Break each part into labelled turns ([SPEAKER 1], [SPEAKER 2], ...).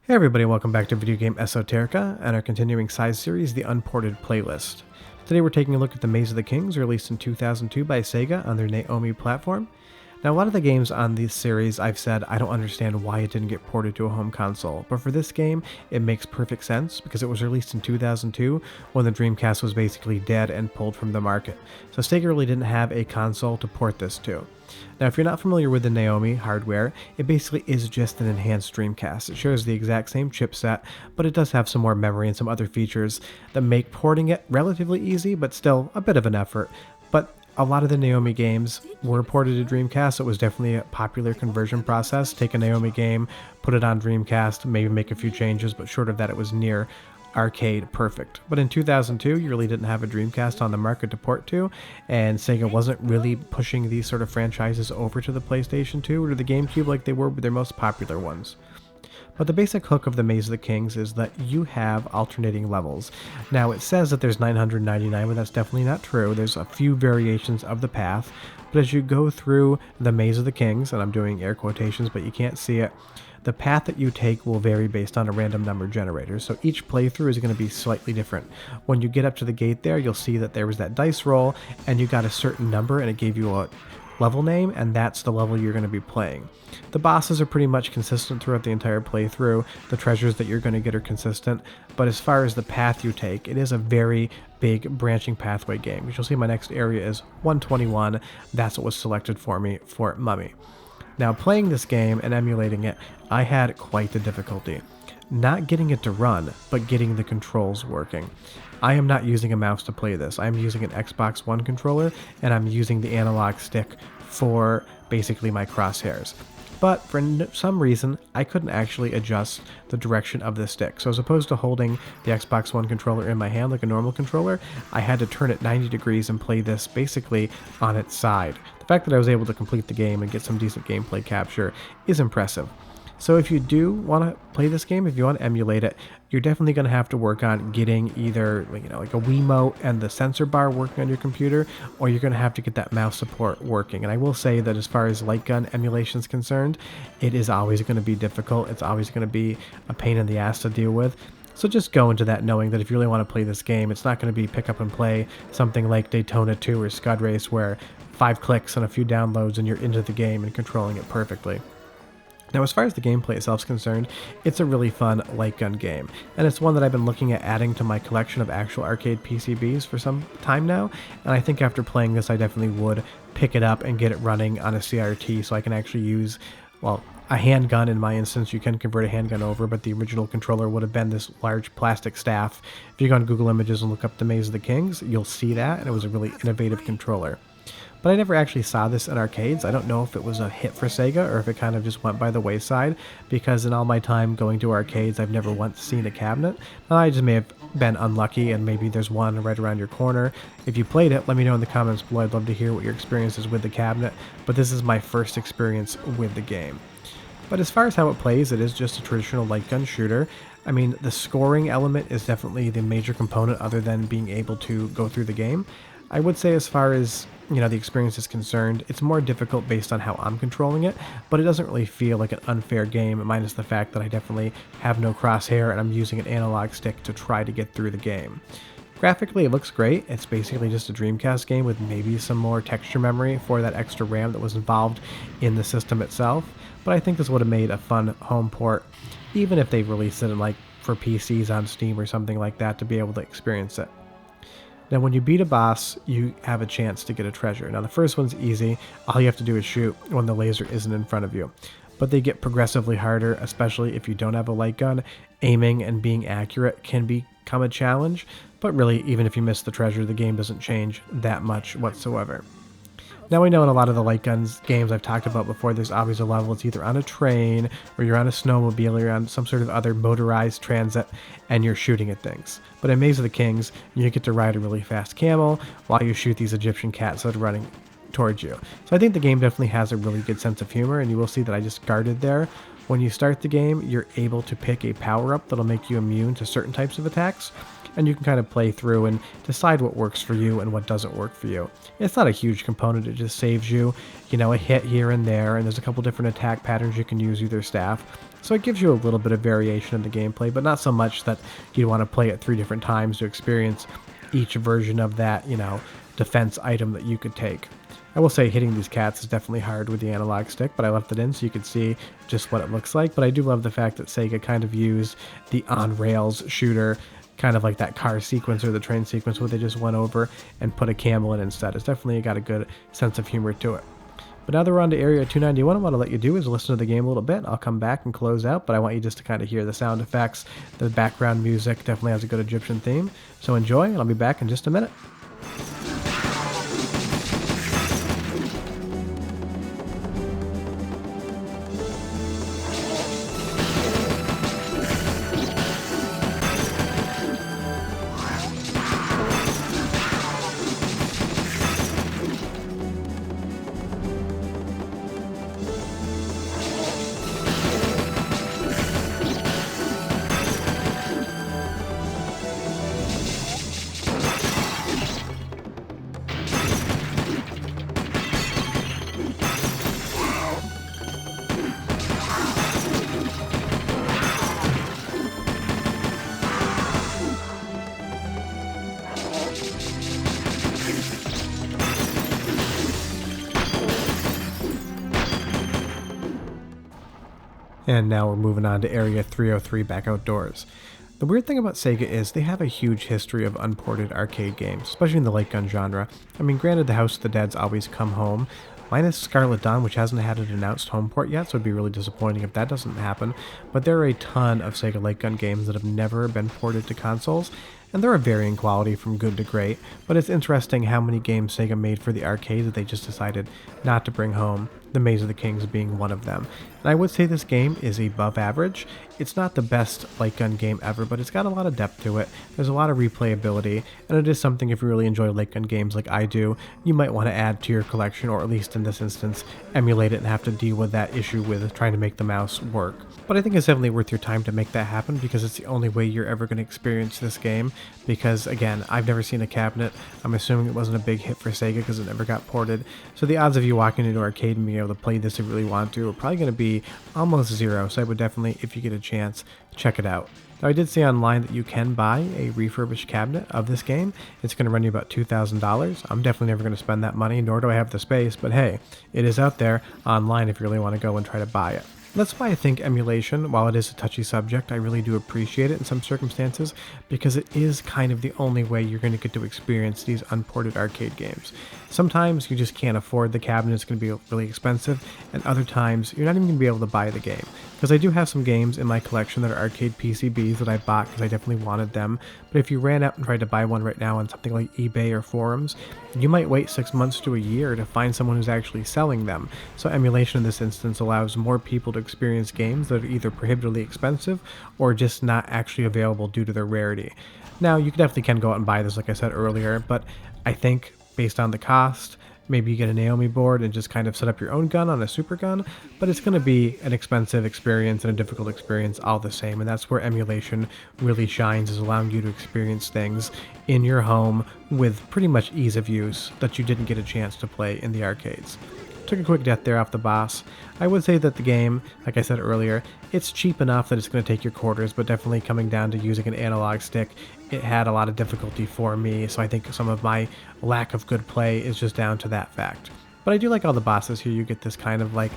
[SPEAKER 1] Hey everybody, welcome back to Video Game Esoterica and our continuing size series, the Unported playlist. Today we're taking a look at The Maze of the Kings, released in 2002 by Sega on their Naomi platform. Now, a lot of the games on this series, I've said I don't understand why it didn't get ported to a home console, but for this game, it makes perfect sense because it was released in 2002 when the Dreamcast was basically dead and pulled from the market. So Sega really didn't have a console to port this to. Now, if you're not familiar with the Naomi hardware, it basically is just an enhanced Dreamcast. It shares the exact same chipset, but it does have some more memory and some other features that make porting it relatively easy, but still a bit of an effort. But a lot of the Naomi games were ported to Dreamcast, so it was definitely a popular conversion process. Take a Naomi game, put it on Dreamcast, maybe make a few changes, but short of that, it was near arcade perfect. But in 2002, you really didn't have a Dreamcast on the market to port to, and Sega wasn't really pushing these sort of franchises over to the PlayStation 2 or the GameCube like they were with their most popular ones. But the basic hook of The Maze of the Kings is that you have alternating levels. Now, it says that there's 999, but that's definitely not true. There's a few variations of the path, but as you go through The Maze of the Kings, and I'm doing air quotations, but you can't see it, the path that you take will vary based on a random number generator, so each playthrough is going to be slightly different. When you get up to the gate there, you'll see that there was that dice roll, and you got a certain number, and it gave you a level name, and that's the level you're going to be playing. The bosses are pretty much consistent throughout the entire playthrough. The treasures that you're going to get are consistent, but as far as the path you take, it is a very big branching pathway game. As you'll see, my next area is 121. That's what was selected for me for Mummy. Now, playing this game and emulating it, I had quite the difficulty. Not getting it to run, but getting the controls working. I am not using a mouse to play this. I'm using an Xbox One controller, and I'm using the analog stick for basically my crosshairs. But for some reason, I couldn't actually adjust the direction of the stick. So as opposed to holding the Xbox One controller in my hand like a normal controller, I had to turn it 90 degrees and play this basically on its side. The fact that I was able to complete the game and get some decent gameplay capture is impressive. So if you do want to play this game, if you want to emulate it, you're definitely going to have to work on getting either like a Wiimote and the sensor bar working on your computer, or you're going to have to get that mouse support working. And I will say that as far as light gun emulation is concerned, it is always going to be difficult. It's always going to be a pain in the ass to deal with. So just go into that knowing that if you really want to play this game, it's not going to be pick up and play something like Daytona 2 or Scud Race where 5 clicks and a few downloads and you're into the game and controlling it perfectly. Now, as far as the gameplay itself is concerned, it's a really fun light gun game, and it's one that I've been looking at adding to my collection of actual arcade PCBs for some time now, and I think after playing this, I definitely would pick it up and get it running on a CRT so I can actually use, well, a handgun. In my instance, you can convert a handgun over, but the original controller would have been this large plastic staff. If you go on Google Images and look up The Maze of the Kings, you'll see that, and it was a really innovative controller. But I never actually saw this in arcades. I don't know if it was a hit for Sega or if it kind of just went by the wayside, because in all my time going to arcades, I've never once seen a cabinet. Now, I just may have been unlucky, and maybe there's one right around your corner. If you played it, let me know in the comments below. I'd love to hear what your experience is with the cabinet, but this is my first experience with the game. But as far as how it plays, it is just a traditional light gun shooter. I mean, the scoring element is definitely the major component other than being able to go through the game. I would say as far as the experience is concerned, it's more difficult based on how I'm controlling it, but it doesn't really feel like an unfair game, minus the fact that I definitely have no crosshair and I'm using an analog stick to try to get through the game. Graphically, it looks great. It's basically just a Dreamcast game with maybe some more texture memory for that extra RAM that was involved in the system itself, but I think this would have made a fun home port, even if they released it for PCs on Steam or something like that to be able to experience it. Now, when you beat a boss, you have a chance to get a treasure. Now, the first one's easy. All you have to do is shoot when the laser isn't in front of you. But they get progressively harder, especially if you don't have a light gun. Aiming and being accurate can become a challenge, but really, even if you miss the treasure, the game doesn't change that much whatsoever. Now, we know in a lot of the light guns games I've talked about before, there's always a level. It's either on a train, or you're on a snowmobile, or you're on some sort of other motorized transit, and you're shooting at things. But in Maze of the Kings, you get to ride a really fast camel while you shoot these Egyptian cats that are running towards you. So I think the game definitely has a really good sense of humor, and you will see that I just guarded there. When you start the game, you're able to pick a power-up that'll make you immune to certain types of attacks, and you can kind of play through and decide what works for you and what doesn't work for you. It's not a huge component, it just saves you, a hit here and there, and there's a couple different attack patterns you can use with your staff. So it gives you a little bit of variation in the gameplay, but not so much that you'd want to play it 3 different times to experience each version of that, defense item that you could take. I will say hitting these cats is definitely hard with the analog stick, but I left it in so you could see just what it looks like. But I do love the fact that Sega kind of used the on-rails shooter, kind of like that car sequence or the train sequence where they just went over and put a camel in instead. It's definitely got a good sense of humor to it. But now that we're on to Area 291, what I want to let you do is listen to the game a little bit. I'll come back and close out, but I want you just to kind of hear the sound effects. The background music definitely has a good Egyptian theme. So enjoy, and I'll be back in just a minute. And now we're moving on to Area 303 back outdoors. The weird thing about Sega is they have a huge history of unported arcade games, especially in the light gun genre. I mean, granted, the House of the Dead's always come home, minus Scarlet Dawn, which hasn't had an announced home port yet, so it'd be really disappointing if that doesn't happen. But there are a ton of Sega light gun games that have never been ported to consoles, and they're of varying quality from good to great, but it's interesting how many games Sega made for the arcade that they just decided not to bring home, the Maze of the Kings being one of them. And I would say this game is above average. It's not the best light gun game ever, but it's got a lot of depth to it. There's a lot of replayability, and it is something if you really enjoy light gun games like I do, you might want to add to your collection, or at least in this instance, emulate it and have to deal with that issue with trying to make the mouse work. But I think it's definitely worth your time to make that happen because it's the only way you're ever going to experience this game. Because again, I've never seen a cabinet. I'm assuming it wasn't a big hit for Sega because it never got ported. So the odds of you walking into an arcade and being able to play this if you really want to are probably going to be almost zero. So I would definitely, if you get a chance, check it out. Now I did see online that you can buy a refurbished cabinet of this game. It's going to run you about $2,000. I'm definitely never going to spend that money, nor do I have the space. But hey, it is out there online if you really want to go and try to buy it. That's why I think emulation, while it is a touchy subject, I really do appreciate it in some circumstances because it is kind of the only way you're going to get to experience these unported arcade games. Sometimes you just can't afford the cabinet, it's going to be really expensive, and other times you're not even going to be able to buy the game. Because I do have some games in my collection that are arcade PCBs that I bought because I definitely wanted them, but if you ran out and tried to buy one right now on something like eBay or forums, you might wait 6 months to a year to find someone who's actually selling them. So emulation in this instance allows more people to experience games that are either prohibitively expensive or just not actually available due to their rarity. Now, you definitely can go out and buy this, like I said earlier, but I think based on the cost, maybe you get a Naomi board and just kind of set up your own gun on a super gun, but it's going to be an expensive experience and a difficult experience all the same, and that's where emulation really shines, is allowing you to experience things in your home with pretty much ease of use that you didn't get a chance to play in the arcades. Took a quick death there off the boss. I would say that the game, like I said earlier, it's cheap enough that it's going to take your quarters, but definitely coming down to using an analog stick, it had a lot of difficulty for me, so I think some of my lack of good play is just down to that fact. But I do like all the bosses here. You get this kind of like,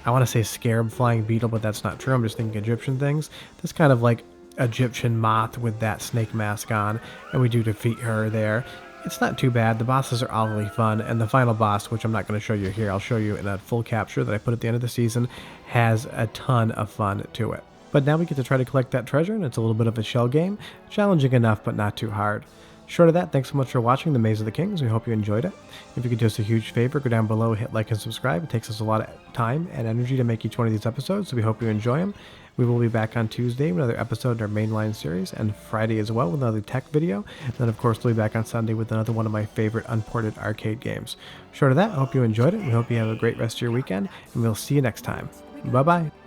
[SPEAKER 1] I want to say scarab flying beetle, but that's not true. I'm just thinking Egyptian things. This kind of like Egyptian moth with that snake mask on, and we do defeat her there. It's not too bad. The bosses are all really fun, and the final boss, which I'm not going to show you here, I'll show you in a full capture that I put at the end of the season, has a ton of fun to it. But now we get to try to collect that treasure, and it's a little bit of a shell game. Challenging enough, but not too hard. Short of that, thanks so much for watching The Maze of the Kings. We hope you enjoyed it. If you could do us a huge favor, go down below, hit like and subscribe. It takes us a lot of time and energy to make each one of these episodes, so we hope you enjoy them. We will be back on Tuesday with another episode in our mainline series, and Friday as well with another tech video. And then, of course, we'll be back on Sunday with another one of my favorite unported arcade games. Short of that, I hope you enjoyed it. We hope you have a great rest of your weekend, and we'll see you next time. Bye-bye.